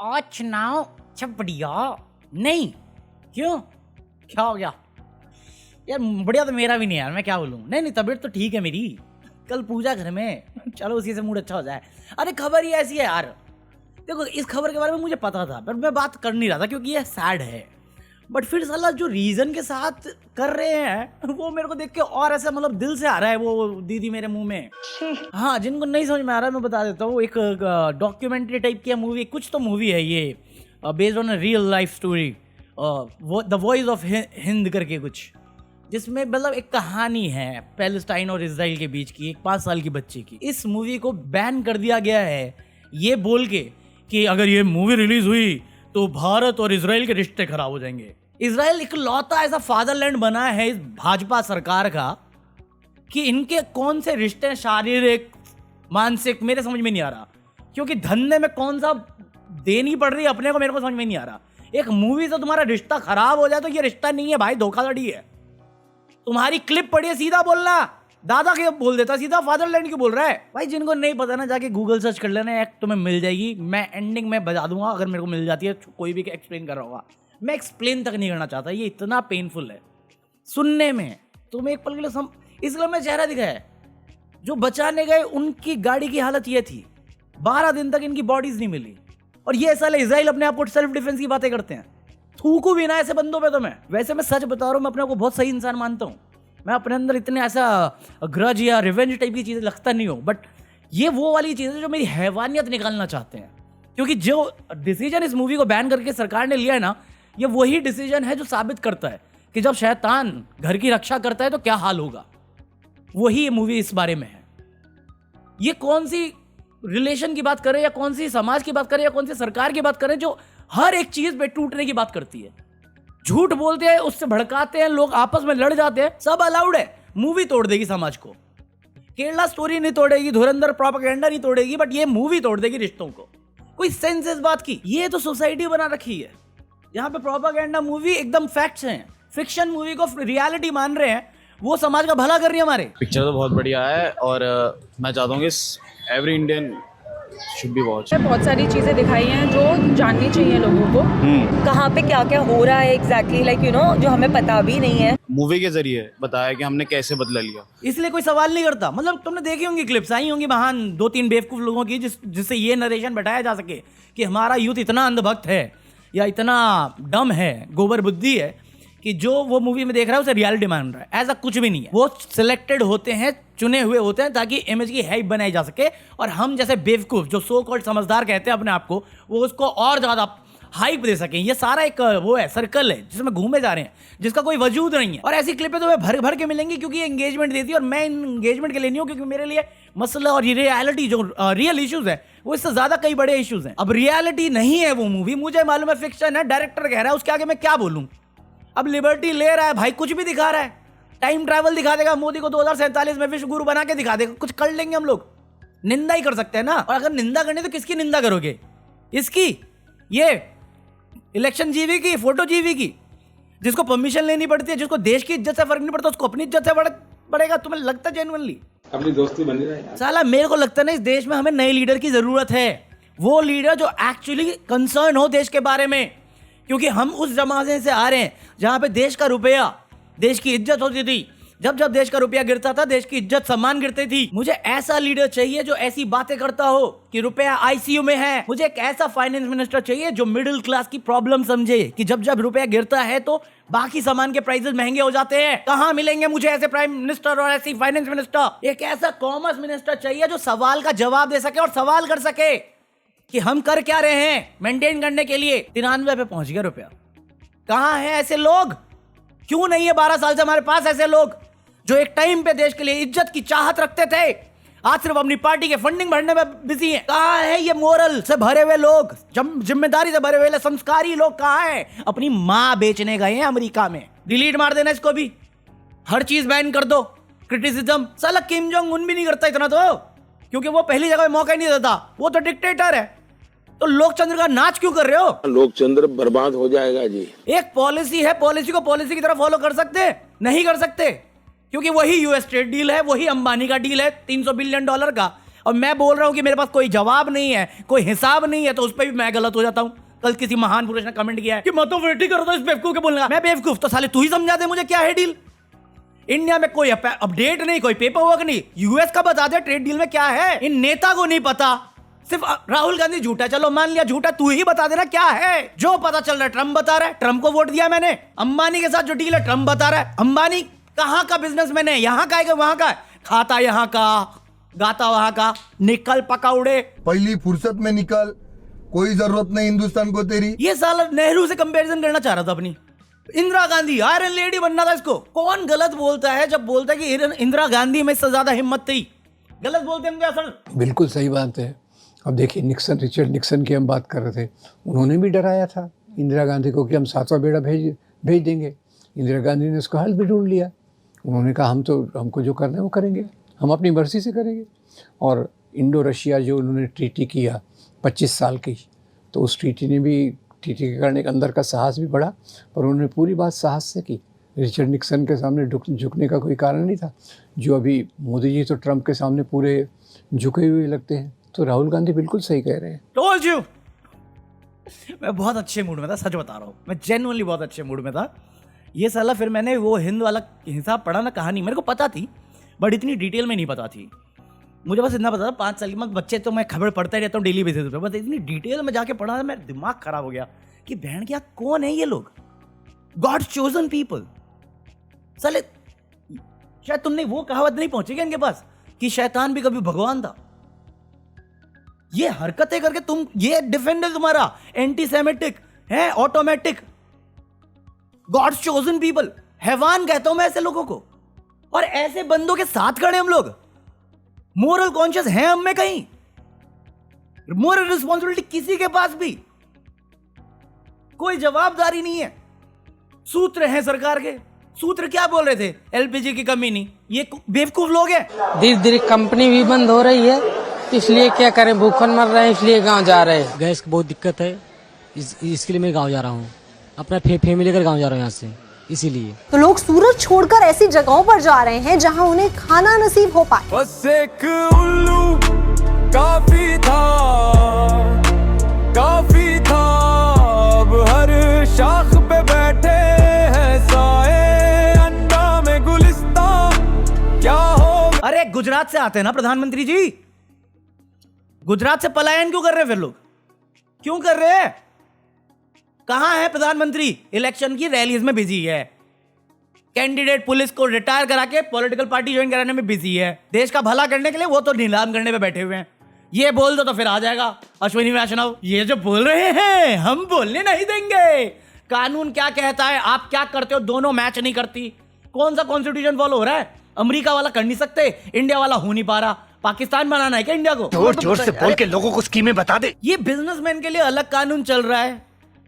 आज नाउ अच्छा बढ़िया नहीं। क्यों, क्या हो गया यार? बढ़िया तो मेरा भी नहीं यार, मैं क्या बोलूँ। नहीं तबीयत तो ठीक है मेरी, कल पूजा घर में, चलो उसी से मूड अच्छा हो जाए। अरे खबर ही ऐसी है यार, देखो इस खबर के बारे में मुझे पता था पर मैं बात कर नहीं रहा था क्योंकि ये सैड है। बट फिर साला जो रीजन के साथ कर रहे हैं वो मेरे को देख के और ऐसा मतलब दिल से आ रहा है वो दीदी मेरे मुंह में। हाँ, जिनको नहीं समझ में आ रहा है मैं बता देता हूँ, एक डॉक्यूमेंट्री टाइप की मूवी, कुछ तो मूवी है ये, based on a real life story, the voice of Hind करके कुछ, जिसमें मतलब एक कहानी है पैलेस्टाइन और इजराइल के बीच की, एक 5 साल की बच्ची की। इस मूवी को बैन कर दिया गया है ये बोल के कि अगर ये मूवी रिलीज हुई तो भारत और इजराइल के रिश्ते खराब हो जाएंगे। इजराइल इकलौता ऐसा फादरलैंड बना है इस भाजपा सरकार का कि इनके कौन से रिश्ते शारीरिक मानसिक मेरे समझ में नहीं आ रहा, क्योंकि धंधे में कौन सा देनी पड़ रही है अपने को, मेरे को समझ में नहीं आ रहा। एक मूवी से तुम्हारा रिश्ता खराब हो जाए तो ये रिश्ता नहीं है भाई, धोखाधड़ी है। तुम्हारी क्लिप पड़ी है, सीधा बोलना, दादा के बोल देता सीधा, फादरलैंड क्यों बोल रहा है भाई? जिनको नहीं पता ना जाके गूगल सर्च कर लेना, एक तुम्हें मिल जाएगी। मैं एंडिंग में बता दूंगा अगर मेरे को मिल जाती है, कोई भी एक्सप्लेन कर रहा होगा। मैं एक्सप्लेन तक नहीं करना चाहता, ये इतना पेनफुल है सुनने में। तुम्हें एक पल के लिए इसलिए मैं चेहरा दिखा है, जो बचाने गए उनकी गाड़ी की हालत ये थी, 12 दिन तक इनकी बॉडीज नहीं मिली। और ये साले इजराइल अपने आप को सेल्फ डिफेंस की बातें करते हैं। थूकू भी ना ऐसे बंदों पे तो मैं, वैसे मैं सच बता रहा हूँ, मैं अपने को बहुत सही इंसान मानता हूँ। मैं अपने अंदर इतने ऐसा ग्रज या रिवेंज टाइप की चीजें लगता नहीं हूँ, बट ये वो वाली चीजें जो मेरी हैवानियत निकालना चाहते हैं। क्योंकि जो डिसीजन इस मूवी को बैन करके सरकार ने लिया है ना, ये वही डिसीजन है जो साबित करता है कि जब शैतान घर की रक्षा करता है तो क्या हाल होगा। वही ये मूवी इस बारे में है। ये कौन सी रिलेशन की बात करें या कौन सी समाज की बात करें या कौन सी सरकार की बात करें जो हर एक चीज पे टूटने की बात करती है। झूठ बोलते हैं, उससे भड़काते हैं, लोग आपस में लड़ जाते हैं, सब अलाउड है। मूवी तोड़ देगी समाज को, केरला स्टोरी नहीं तोड़ेगी, धुरंधर प्रोपेगेंडा नहीं तोड़ेगी, बट ये मूवी तोड़ देगी रिश्तों को। कोई सेंस इस बात की? ये तो सोसाइटी बना रखी है यहाँ पे प्रोपेगेंडा मूवी एकदम फैक्ट्स हैं, फिक्शन मूवी को रियलिटी मान रहे हैं, वो समाज का भला कर रही है हमारे। पिक्चर तो बहुत बढ़िया है और मैं चाहता हूँ कि every Indian should be watch. बहुत सारी चीज़ें दिखाई हैं जो जाननी चाहिए लोगों को, कहाँ पे क्या क्या हो रहा है एग्जैक्टली, लाइक यू नो, जो हमें पता भी नहीं है। मूवी के जरिए बताया कि हमने कैसे बदला लिया, इसलिए कोई सवाल नहीं करता। मतलब तुमने देखी होंगी क्लिप्स आई होंगी महान 2-3 बेवकूफ लोगों की, जिससे ये नरेशन बैठाया जा सके कि हमारा यूथ इतना अंधभक्त है या इतना डम है, गोबर बुद्धि है कि जो वो मूवी में देख रहा है उसे रियलिटी मान रहा है। ऐसा कुछ भी नहीं है। वो सिलेक्टेड होते हैं, चुने हुए होते हैं ताकि इमेज की हाइप बनाई जा सके, और हम जैसे बेवकूफ जो सो कॉल्ड समझदार कहते हैं अपने आप को, वो उसको और ज्यादा हाइप दे सकें। ये सारा एक वो है, सर्कल है जिसमें घूमे जा रहे हैं, जिसका कोई वजूद नहीं है। और ऐसी क्लिपें तुम्हें भर भर के मिलेंगी क्योंकि ये एंगेजमेंट देती है, और मैं एंगेजमेंट के लिए नहीं हूँ, क्योंकि मेरे लिए मसला और रियलिटी जो रियल इश्यूज है वो इससे ज्यादा कई बड़े इश्यूज हैं। अब रियलिटी नहीं है वो मूवी, मुझे मालूम है फिक्शन है, डायरेक्टर कह रहा है, उसके आगे मैं क्या बोलूं। अब लिबर्टी ले रहा है भाई, कुछ भी दिखा रहा है, टाइम ट्रैवल दिखा देगा, मोदी को 2047 में विश्व गुरु बना के दिखा देगा, कुछ कर लेंगे हम लोग। निंदा ही कर सकते हैं ना, और अगर निंदा करनी तो किसकी निंदा करोगे? इसकी, ये इलेक्शन जीवी की, फोटो जीवी की, जिसको परमिशन लेनी पड़ती है, जिसको देश की इज्जत से फर्क नहीं पड़ता, उसको अपनी इज्जत से पड़ेगा। तुम्हें लगता है जेन्युइनली अपनी दोस्ती बनी रहे? साला मेरे को लगता है ना, इस देश में हमें नए लीडर की जरूरत है। वो लीडर जो एक्चुअली कंसर्न हो देश के बारे में, क्योंकि हम उस जमाने से आ रहे हैं जहां पे देश का रुपया, देश की इज्जत होती थी। जब जब देश का रुपया गिरता था, देश की इज्जत सम्मान गिरती थी। मुझे ऐसा लीडर चाहिए जो ऐसी बातें करता हो कि रुपया आईसीयू में है। मुझे एक ऐसा फाइनेंस मिनिस्टर चाहिए जो मिडिल क्लास की प्रॉब्लम समझे कि जब जब रुपया गिरता है तो बाकी सामान के प्राइसेस महंगे हो जाते हैं। कहां मिलेंगे मुझे ऐसे प्राइम मिनिस्टर और ऐसी फाइनेंस मिनिस्टर? एक ऐसा कॉमर्स मिनिस्टर चाहिए जो सवाल का जवाब दे सके और सवाल कर सके कि हम कर क्या रहे हैं मेंटेन करने के लिए। 93 पे पहुंच गया रुपया। कहां है ऐसे लोग? क्यों नहीं है 12 साल से हमारे पास ऐसे लोग जो एक टाइम पे देश के लिए इज्जत की चाहत रखते थे, आज सिर्फ अपनी पार्टी के फंडिंग भरने में बिजी हैं? कहां है ये मोरल से भरे हुए लोग, जिम्मेदारी से भरे हुए संस्कारी लोग? कहां हैं? अपनी मां बेचने गए हैं अमेरिका में। डिलीट मार देना इसको भी, हर चीज बैन कर दो। क्रिटिसिज्म साला किम जोंग उन भी नहीं करता इतना, तो क्योंकि वो पहली जगह मौका ही नहीं देता, वो तो डिक्टेटर है। तो लोकचंद्र का नाच क्यों कर रहे हो? लोकचंद्र बर्बाद हो जाएगा जी। एक पॉलिसी है, पॉलिसी को पॉलिसी की तरह फॉलो कर सकते? नहीं कर सकते, क्योंकि वही यूएस ट्रेड डील है, वही अंबानी का डील है $300 बिलियन का। और मैं बोल रहा हूं कि मेरे पास कोई जवाब नहीं है, कोई हिसाब नहीं है, तो उस पर भी मैं गलत हो जाता हूं। कल किसी महान पुरुष ने कमेंट किया है कि मैं तो वेट ही कर रहा था इस बेवकूफ के बोलने का। मैं बेवकूफ? तो साले तू ही समझा दे मुझे क्या है डील। इंडिया में कोई अपडेट नहीं, कोई पेपर वर्क नहीं। यूएस का बता दे ट्रेड डील में क्या है। इन नेता को नहीं पता, सिर्फ राहुल गांधी झूठा, चलो मान लिया झूठा, तू ही बता देना क्या है। जो पता चल रहा है ट्रम्प बता रहा है, ट्रम्प को वोट दिया मैंने। अंबानी के साथ जो डील है ट्रम्प बता रहा है। अंबानी कहां का बिजनेसमैन है, यहां का है वहां का है, खाता यहां का, गाता वहां का। निकल पकौड़े, पहली फुर्सत में निकल, कोई जरूरत नहीं हिंदुस्तान को तेरी। ये साला नेहरू से कंपैरिजन करना चाह रहा था अपनी। इंदिरा गांधी आयरन लेडी बनना था इसको। कौन गलत बोलता है जब बोलता है कि इंदिरा गांधी में इससे ज्यादा हिम्मत थी? गलत बोलते हैं क्या सर? बिल्कुल सही बात है। अब देखिए रिचर्ड निक्सन की हम बात कर रहे थे, उन्होंने भी डराया था इंदिरा गांधी को कि हम 7वां बेड़ा भेज देंगे। इंदिरा गांधी ने उसका हल भी ढूंढ लिया। उन्होंने कहा हमको जो करना है वो करेंगे, हम अपनी मर्जी से करेंगे। और इंडो रशिया जो उन्होंने ट्रीटी किया 25 साल की, तो उस ट्रीटी के करने के अंदर का साहस भी बढ़ा, पर उन्होंने पूरी बात साहस से की। रिचर्ड निक्सन के सामने झुकने का कोई कारण नहीं था। जो अभी मोदी जी तो ट्रंप के सामने पूरे झुके हुए लगते हैं। तो राहुल गांधी बिल्कुल सही कह रहे हैं। Told you. मैं बहुत अच्छे मूड में था, सच बता रहा हूँ, मैं जेन्युइनली बहुत अच्छे मूड में था। ये साला फिर मैंने वो हिंद वाला हिसाब पढ़ा ना, कहानी मेरे को पता थी बट इतनी डिटेल में नहीं पता थी। मुझे बस इतना पता था 5 साल की बच्चे, तो मैं खबर पढ़ता ही रहता हूँ डेली बेसिस पे, बस इतनी डिटेल में जाके पढ़ा, मेरा दिमाग खराब हो गया कि बहन क्या कौन है ये लोग, गॉड चोजन पीपल। साले शायद तुमने वो कहावत नहीं पहुंची क्या इनके पास कि शैतान भी कभी भगवान था। ये हरकतें करके तुम, ये डिफेंड है तुम्हारा, एंटी सेमेटिक है, ऑटोमेटिक, गॉड्स चोजन पीपल। हैवान कहता हूं मैं ऐसे लोगों को। और ऐसे बंदों के साथ खड़े हम लोग। मोरल कॉन्शियस है हम में कहीं? मोरल रिस्पॉन्सिबिलिटी किसी के पास भी कोई जवाबदारी नहीं है। सूत्र हैं सरकार के। सूत्र क्या बोल रहे थे? एलपीजी की कमी नहीं। ये बेवकूफ लोग हैं। धीरे धीरे कंपनी भी बंद हो रही है, इसलिए क्या करें, भूखन मर रहे हैं, इसलिए गांव जा रहे हैं। गैस की बहुत दिक्कत है, इसके लिए मैं गांव जा रहा हूँ, अपना फैमिली लेकर गांव जा रहा हूँ यहाँ से, इसीलिए। तो लोग सूरत छोड़कर ऐसी जगहों पर जा रहे हैं जहां उन्हें खाना नसीब हो पाए। बस एक उल्लू काफी था, अब हर शाख पे बैठे हैं साए, अंडा में गुलिस्ता क्या हो। अरे गुजरात से आते हैं ना प्रधानमंत्री जी, गुजरात से पलायन क्यों कर रहे हैं फिर लोग? क्यों कर रहे हैं? कहां है प्रधानमंत्री? इलेक्शन की रैलीज में बिजी है। कैंडिडेट पुलिस को रिटायर करा के पॉलिटिकल पार्टी ज्वाइन कराने में बिजी है। देश का भला करने के लिए वो तो नीलाम करने पे बैठे हुए हैं। ये बोल दो तो फिर आ जाएगा अश्विनी वैष्णव। ये जो बोल रहे हैं हम बोलने नहीं देंगे। कानून क्या कहता है, आप क्या करते हो, दोनों मैच नहीं करती। कौन सा कॉन्स्टिट्यूशन फॉलो हो रहा है? अमेरिका वाला कर नहीं सकते, इंडिया वाला हो नहीं पा रहा। पाकिस्तान बनाना है क्या इंडिया को? जोर जोर से बोल के लोगों को स्कीमें बता दे। ये बिजनेसमैन के लिए अलग कानून चल रहा है,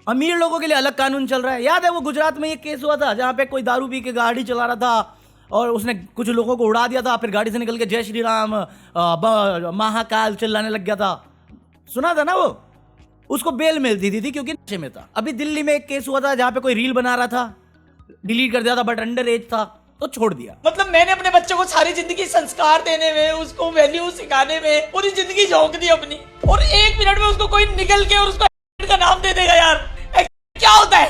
अमीर लोगों के लिए अलग कानून चल रहा है। याद है वो गुजरात में ये केस हुआ था जहां पे कोई दारू पी के गाड़ी चला रहा था और उसने कुछ लोगों को उड़ा दिया था, फिर गाड़ी से निकल के जय श्री राम महाकाल चिल्लाने लग गया था। सुना था ना वो? उसको बेल मिलती थी क्योंकि नशे में था। अभी दिल्ली में एक केस हुआ था जहां पे कोई रील बना रहा था, डिलीट कर दिया था बट अंडर एज था तो छोड़ दिया। मतलब मैंने अपने बच्चों को सारी जिंदगी संस्कार देने में, उसको वैल्यू सिखाने में पूरी जिंदगी झोंक दी अपनी, और 1 मिनट में उसको कोई निकल के और उसको का नाम दे देगा। यार क्या होता है?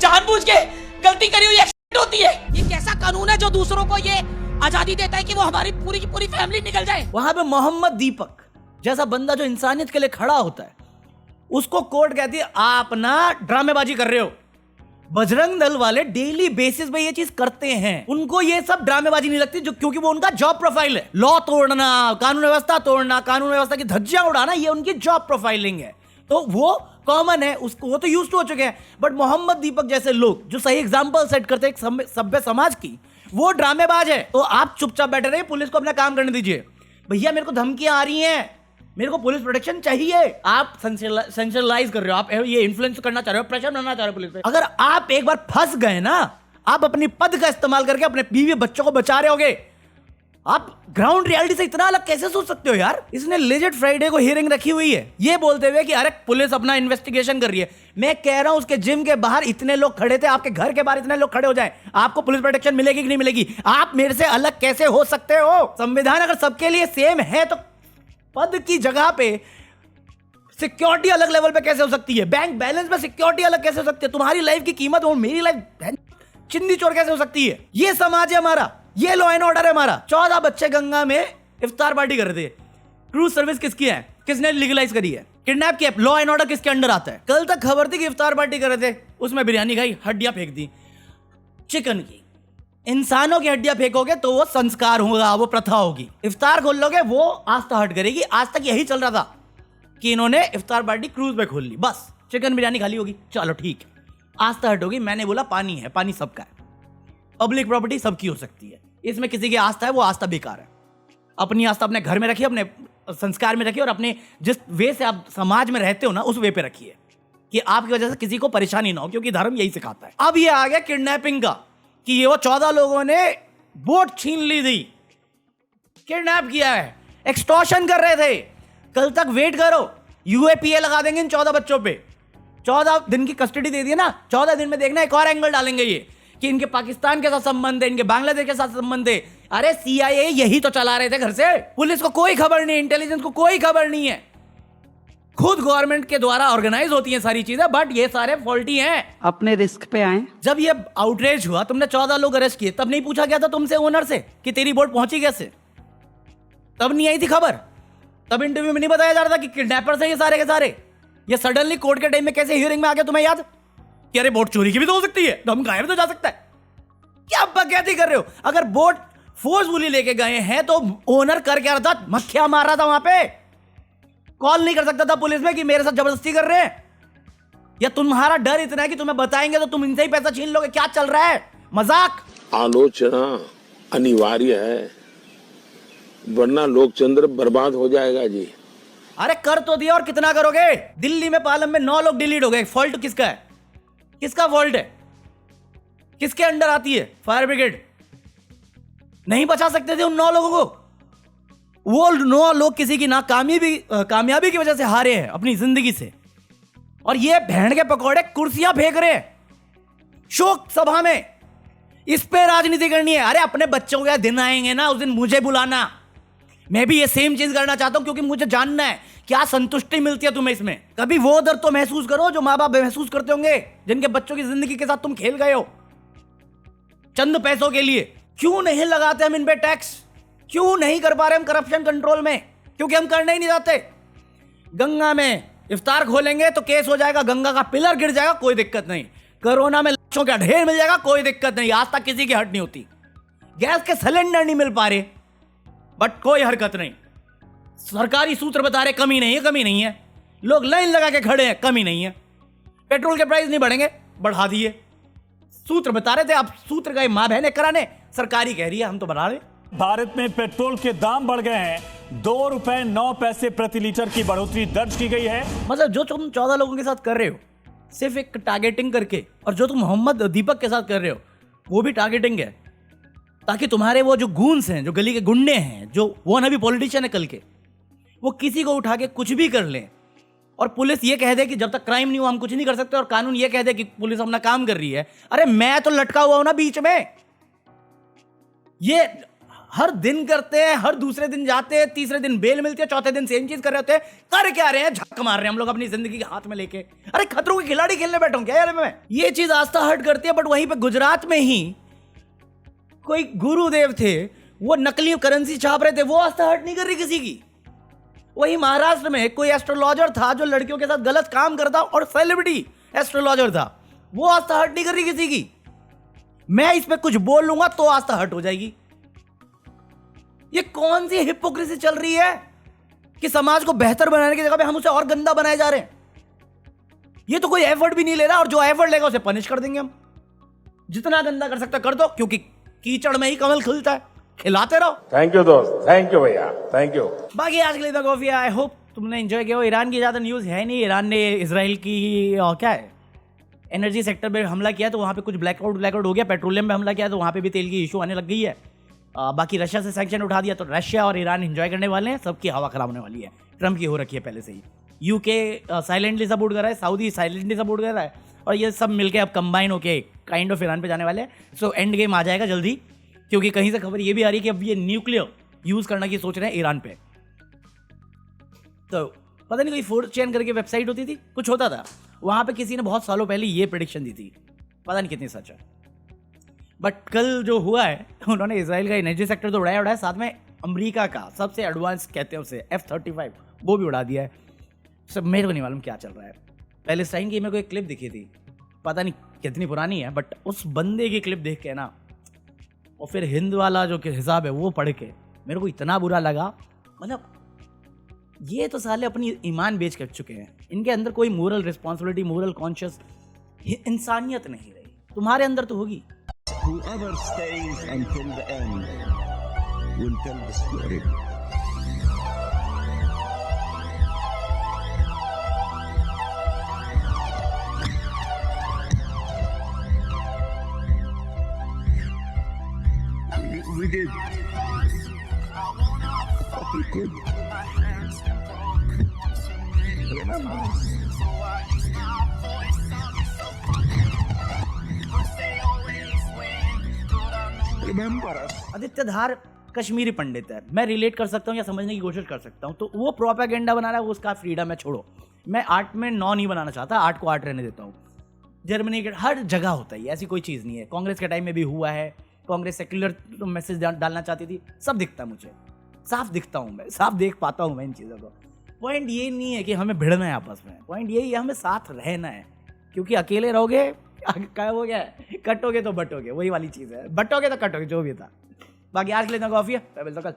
जानबूझ के गलती करी हुई होती है। ये कैसा कानून है जो दूसरों को ये आजादी देता है कि वो हमारी पूरी की पूरी फैमिली निकल जाए? वहां पे मोहम्मद दीपक जैसा बंदा जो इंसानियत के लिए खड़ा होता है, उसको कोर्ट कहती है आप ना ड्रामेबाजी कर रहे हो। बजरंग दल वाले डेली बेसिस पे ये चीज करते हैं। उनको ये सब ड्रामेबाजी नहीं लगती, जो क्योंकि वो उनका जॉब प्रोफाइल है। लॉ तोड़ना, कानून व्यवस्था तोड़ना, कानून व्यवस्था की धज्जियां उड़ाना, ये उनकी जॉब प्रोफाइलिंग है। तो वो कॉमन है, उसको वो तो यूज्ड हो चुके हैं। बट मोहम्मद दीपक जैसे लोग जो सही एग्जांपल सेट करते हैं एक सभ्य समाज की, वो ड्रामेबाज है। तो आप चुपचाप बैठे रहिए, पुलिस को अपना काम करने दीजिए। भैया मेरे को धमकियां आ रही हैं, मेरे को पुलिस प्रोटेक्शन चाहिए। आप सेंसरलाइज कर रहे हो, आप ये इन्फ्लुएंस करना चाह रहे हो, प्रेशर बनाना चाह रहे हो पुलिस पे। अगर आप एक बार फंस गए ना, आप अपनी पद का इस्तेमाल करके अपने बीवी बच्चों को बचा रहे होगे। आप ग्राउंड रियलिटी से इतना अलग कैसे सोच सकते हो यार? इसने लेजेंड फ्राइडे को हियरिंग रखी हुई है ये बोलते हुए कि अरे पुलिस अपना इन्वेस्टिगेशन कर रही है। मैं कह रहा हूं उसके जिम के बाहर इतने लोग खड़े थे, आपके घर के बाहर इतने लोग खड़े हो जाएं, आपको पुलिस प्रोटेक्शन मिलेगी कि नहीं मिलेगी? आप मेरे से अलग कैसे हो सकते हो? संविधान अगर सबके लिए सेम है तो पद की जगह पे सिक्योरिटी अलग लेवल पे कैसे हो सकती है? बैंक बैलेंस में सिक्योरिटी अलग कैसे हो सकती है? तुम्हारी लाइफ की कीमत और मेरी लाइफ चिंदी चोर कैसे हो सकती है? ये समाज है हमारा, ये लॉ एंड ऑर्डर है हमारा। 14 बच्चे गंगा में इफ्तार पार्टी कर रहे थे। क्रूज सर्विस किसकी है? किसने लीगलाइज करी है? किडनैप किया? लॉ एंड ऑर्डर किसके अंडर आता है? कल तक खबर थी कि इफ्तार पार्टी कर रहे थे, उसमें बिरयानी खाई, हड्डियां फेंक दी चिकन की। इंसानों की हड्डियां फेंकोगे तो वो संस्कार होगा, वो प्रथा होगी। इफ्तार खोल लोगे वो आस्था हट करेगी। आज तक यही चल रहा था कि इन्होंने इफ्तार पार्टी क्रूज पे खोल ली, बस चिकन बिरयानी खाली होगी, चलो ठीक है, आस्था हट होगी। मैंने बोला पानी है, पानी सबका है, पब्लिक प्रॉपर्टी सबकी हो सकती है, इसमें किसी की आस्था है वो आस्था बेकार है। अपनी आस्था अपने घर में रखिए, अपने संस्कार में रखिए और अपने जिस वे से आप समाज में रहते हो ना उस वे पे रखिए कि आपकी वजह से किसी को परेशानी ना हो, क्योंकि धर्म यही सिखाता है। अब ये आ गया किडनैपिंग का कि ये वो 14 लोगों ने बोट छीन ली थी, किडनैप किया है, एक्सटॉर्शन कर रहे थे। कल तक वेट करो, यूएपीए लगा देंगे इन 14 बच्चों पे। 14 दिन की कस्टडी दे दी ना, 14 दिन में देखना एक और एंगल डालेंगे ये कि इनके पाकिस्तान के साथ संबंध है, इनके बांग्लादेश के साथ संबंध है। अरे सीआईए यही तो चला रहे थे घर से, पुलिस को कोई खबर नहीं, इंटेलिजेंस को कोई खबर नहीं है। खुद गवर्नमेंट के द्वारा ऑर्गेनाइज होती हैं सारी चीजें, बट ये सारे फॉल्टी हैं। अपने रिस्क पे आए। जब ये आउटरेज हुआ, तुमने 14 लोग अरेस्ट किए, तब नहीं पूछा गया था तुमसे ओनर से कि तेरी बोट पहुंची कैसे? तब नहीं आई थी खबर? तब इंटरव्यू में नहीं बताया जा रहा था कि किडनैपर्स हैं ये सारे के सारे? ये सडनली कोर्ट के टाइम में कैसे हियरिंग में आ गया तुम्हें याद कि अरे बोट चोरी की भी तो हो सकती है, तो हम गायब तो जा सकता है? क्या बकैती कर रहे हो? अगर बोट फोर्सफुली लेके गए हैं तो ओनर कर क्या रहा था? मक्खियां मार रहा था वहां पे। कॉल नहीं कर सकता था पुलिस में कि मेरे साथ जबरदस्ती कर रहे हैं? या तुम्हारा डर इतना है कि तुम्हें बताएंगे तो तुम इनसे ही पैसा छीन लोगे? क्या चल रहा है? मजाक। आलोचना अनिवार्य है, वरना लोकतंत्र बर्बाद हो जाएगा जी। अरे कर तो दिया, और कितना करोगे? दिल्ली में पालम में 9 लोग डिलीट हो गए। फॉल्ट किसका है? किसका फॉल्ट है? किसके अंडर आती है फायर ब्रिगेड? नहीं बचा सकते थे उन 9 लोगों को? वो 9 लोग किसी की कामयाबी की वजह से हारे हैं अपनी जिंदगी से, और ये भेड़ के पकौड़े कुर्सियां फेंक रहे हैं शोक सभा में। इस पे राजनीति करनी है? अरे अपने बच्चों के दिन आएंगे ना, उस दिन मुझे बुलाना, मैं भी ये सेम चीज करना चाहता हूं, क्योंकि मुझे जानना है क्या संतुष्टि मिलती है तुम्हें इसमें। कभी वो दर्द तो महसूस करो जो माँ बाप महसूस करते होंगे, जिनके बच्चों की जिंदगी के साथ तुम खेल गए हो चंद पैसों के लिए। क्यों नहीं लगाते हम इन पे टैक्स? क्यों नहीं कर पा रहे हम करप्शन कंट्रोल में? क्योंकि हम करने ही नहीं जाते। गंगा में इफ्तार खोलेंगे तो केस हो जाएगा, गंगा का पिलर गिर जाएगा, कोई दिक्कत नहीं। कोरोना में लाशों का ढेर मिल जाएगा, कोई दिक्कत नहीं। आज तक किसी की हट नहीं होती। गैस के सिलेंडर नहीं मिल पा रहे, बट कोई हरकत नहीं। सरकारी सूत्र बता रहे कमी नहीं है, कमी नहीं है। लोग लाइन लगा के खड़े हैं, कमी नहीं है। पेट्रोल के प्राइस नहीं बढ़ेंगे, बढ़ा दिए। सूत्र बता रहे थे, अब सूत्र गए माँ बहने कराने, सरकारी कह रही है हम तो बढ़ा रहे। भारत में पेट्रोल के दाम बढ़ गए हैं, 2 रुपए 9 पैसे प्रति लीटर की बढ़ोतरी दर्ज की गई है। मतलब जो तुम 14 लोगों के साथ कर रहे हो सिर्फ एक टारगेटिंग करके, और जो तुम मोहम्मद दीपक के साथ कर रहे हो वो भी टारगेटिंग है, ताकि तुम्हारे वो जो गूंस हैं, जो गली के गुंडे हैं, जो वो ना भी पॉलिटिशियन है कल के, वो किसी को उठा के कुछ भी कर लें, और पुलिस ये कह दे कि जब तक क्राइम नहीं हुआ हम कुछ नहीं कर सकते, और कानून ये कह दे कि पुलिस अपना काम कर रही है। अरे मैं तो लटका हुआ हूं ना बीच में। ये हर दिन करते हैं, हर दूसरे दिन जाते हैं, तीसरे दिन बेल मिलती है, चौथे दिन सेम चीज कर रहे होते हैं। कर क्या रहे हैं? झक मार रहे हैं हम लोग अपनी जिंदगी के हाथ में लेके। अरे खतरों के खिलाड़ी खेलने बैठा हूं क्या यार मैं? ये चीज आस्था हट करती है, बट वहीं पे गुजरात में ही कोई गुरुदेव थे, वो नकली करेंसी छाप रहे थे, वो आस्था हट नहीं कर रही किसी की। वही महाराष्ट्र में कोई एस्ट्रोलॉजर था जो लड़कियों के साथ गलत काम करता और सेलिब्रिटी एस्ट्रोलॉजर था, वो आस्था हट नहीं कर रही किसी की। मैं इस पे कुछ बोल लूंगा तो आस्था हट हो जाएगी। ये कौन सी हिपोक्रेसी चल रही है कि समाज को बेहतर बनाने की जगह पे हम उसे और गंदा बनाए जा रहे हैं? ये तो कोई एफर्ट भी नहीं ले रहा, और जो एफर्ट लेगा उसे पनिश कर देंगे हम। जितना गंदा कर सकता कर दो, क्योंकि कीचड़ में ही कमल खिलता है, खिलाते रहो। थैंक यू दोस्त, थैंक यू भैया, थैंक यू। बाकी आज के लिए कॉफी, आई होप तुमने एंजॉय किया हो। ईरान की ज्यादा न्यूज है नहीं। ईरान ने इजराइल की क्या है एनर्जी सेक्टर पे हमला किया, तो वहाँ पे कुछ ब्लैकआउट हो गया। पेट्रोलियम में हमला किया तो वहाँ पे भी तेल की इशू आने लग गई है। बाकी रशिया से सैंक्शन उठा दिया, तो रशिया और ईरान एंजॉय करने वाले हैं। सबकी हवा खराब होने वाली है। ट्रम्प की हो रखी है पहले से ही। यूके साइलेंटली सपोर्ट कर रहा है, सऊदी साइलेंटली सपोर्ट कर रहा है, और ये सब मिलके अब कंबाइन होके काइंड ऑफ ईरान पे जाने वाले हैं। सो एंड गेम आ जाएगा जल्दी, क्योंकि कहीं से खबर ये भी आ रही है कि अब ये न्यूक्लियर यूज़ करने की सोच रहे हैं ईरान पे। तो पता नहीं कोई 4chan करके वेबसाइट होती थी, कुछ होता था, वहाँ पे किसी ने बहुत सालों पहले ये प्रेडिक्शन दी थी, पता नहीं कितनी सच है। बट कल जो हुआ है, उन्होंने इसराइल का एनर्जी सेक्टर तो उड़ाया, साथ में अमेरिका का सबसे एडवांस कहते हैं उसे F-35 वो भी उड़ा दिया है। सब मेरे को नहीं मालूम क्या चल रहा है। पैलेस्टाइन की मेरे को एक क्लिप दिखी थी, पता नहीं कितनी पुरानी है, बट उस बंदे की क्लिप देख के ना, और फिर हिंद वाला जो हिसाब है वो पढ़ के मेरे को इतना बुरा लगा। मतलब ये तो साले अपनी ईमान बेच कर चुके हैं, इनके अंदर कोई मोरल रिस्पॉन्सिबिलिटी, मोरल कॉन्शियस, इंसानियत नहीं रही। तुम्हारे अंदर तो होगी। Whoever stays until the end will tell the story. We did what we could. Remember. Aditya धार कश्मीरी पंडित है, मैं रिलेट कर सकता हूँ या समझने की कोशिश कर सकता हूँ। तो वो प्रोपेगेंडा बना रहा है, वो उसका फ्रीडम है, छोड़ो। मैं आर्ट में 9 नहीं बनाना चाहता, आर्ट को आर्ट रहने देता हूँ। जर्मनी के हर जगह होता है, ऐसी कोई चीज़ नहीं है। कांग्रेस के टाइम में भी हुआ है, कांग्रेस सेक्युलर मैसेज डालना चाहती थी, सब दिखता है मुझे, साफ दिखता हूँ मैं, साफ देख पाता हूँ मैं इन चीज़ों को। पॉइंट ये नहीं है कि हमें भिड़ना है आपस में, पॉइंट यही है हमें साथ रहना है, क्योंकि अकेले रहोगे क्या हो गया, कटोगे तो बटोगे, वही वाली चीज़ है, बटोगे तो कटोगे, जो भी था। बाकी आज के लिए कॉफी है, पीस आउट।